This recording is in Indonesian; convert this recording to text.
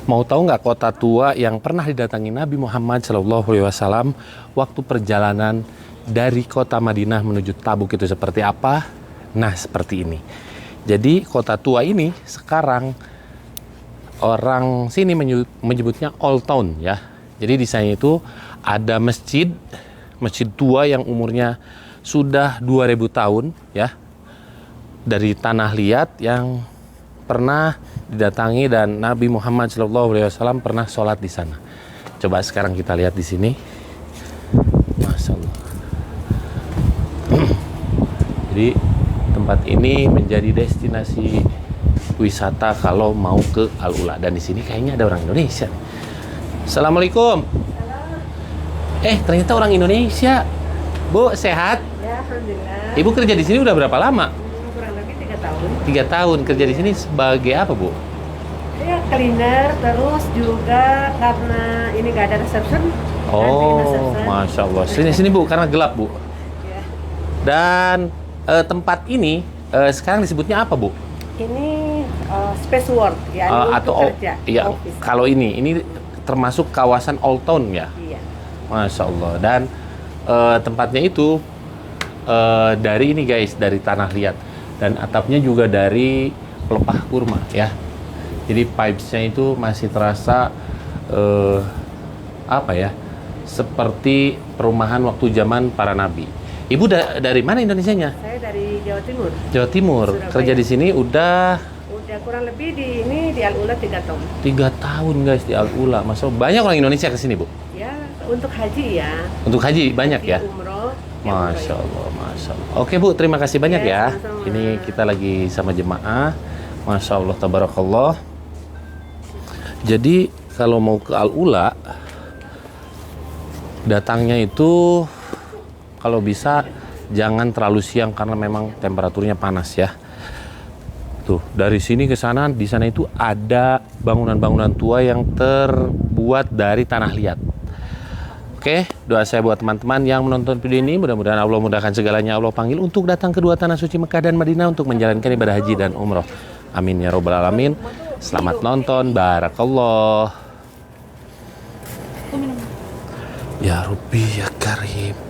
Mau tahu nggak kota tua yang pernah didatangi Nabi Muhammad SAW waktu perjalanan dari kota Madinah menuju Tabuk itu seperti apa? Nah, seperti ini. Jadi kota tua ini sekarang orang sini menyebutnya Old Town ya. Jadi di sana itu ada masjid tua yang umurnya sudah 2000 tahun ya. Dari tanah liat yang pernah didatangi dan Nabi Muhammad SAW pernah sholat di sana. Coba sekarang kita lihat di sini. Masya Allah. Jadi tempat ini menjadi destinasi wisata kalau mau ke Al-Ula, dan di sini kayaknya ada orang Indonesia. Assalamualaikum. Ternyata orang Indonesia. Bu, sehat? Ya, alhamdulillah. Ibu kerja di sini udah berapa lama? Kurang lebih 3 tahun. 3 tahun. Kerja di sini sebagai apa, Bu? Ya, cleaner, terus juga karena ini nggak ada reception. Oh, Masya Allah. Sini Bu, karena gelap, Bu. Ya. Dan tempat ini sekarang disebutnya apa, Bu? Ini space work, ya, Atau kerja. iya, Office. kalau ini termasuk kawasan Old Town ya. Iya. Masya Allah. Dan tempatnya itu dari ini guys, dari tanah liat, dan atapnya juga dari pelepah kurma ya. Jadi pipesnya itu masih terasa apa ya, seperti perumahan waktu zaman para nabi. Ibu dari mana Indonesianya? Saya dari Jawa Timur. Jawa Timur. Surabaya. Kerja di sini udah Kurang lebih di Al-Ula 3 tahun. 3 tahun guys di Al-Ula. Masya Allah, banyak orang Indonesia ke sini, Bu? Ya, untuk haji ya. Untuk haji banyak ya? Umroh. Masya Allah, Masya Allah. Oke Bu, terima kasih banyak ya. Sama-sama. Ini kita lagi sama jemaah. Masya Allah, tabarakallah. Jadi kalau mau ke Al-Ula, datangnya itu kalau bisa jangan terlalu siang karena memang temperaturnya panas ya. Tuh, dari sini ke sana, di sana itu ada bangunan-bangunan tua yang terbuat dari tanah liat. Oke, doa saya buat teman-teman yang menonton video ini, mudah-mudahan Allah mudahkan segalanya. Allah panggil untuk datang ke dua tanah suci Mekah dan Madinah untuk menjalankan ibadah haji dan umroh. Amin ya robbal alamin. Selamat nonton, barakallah. Ya Rabbi ya Karim.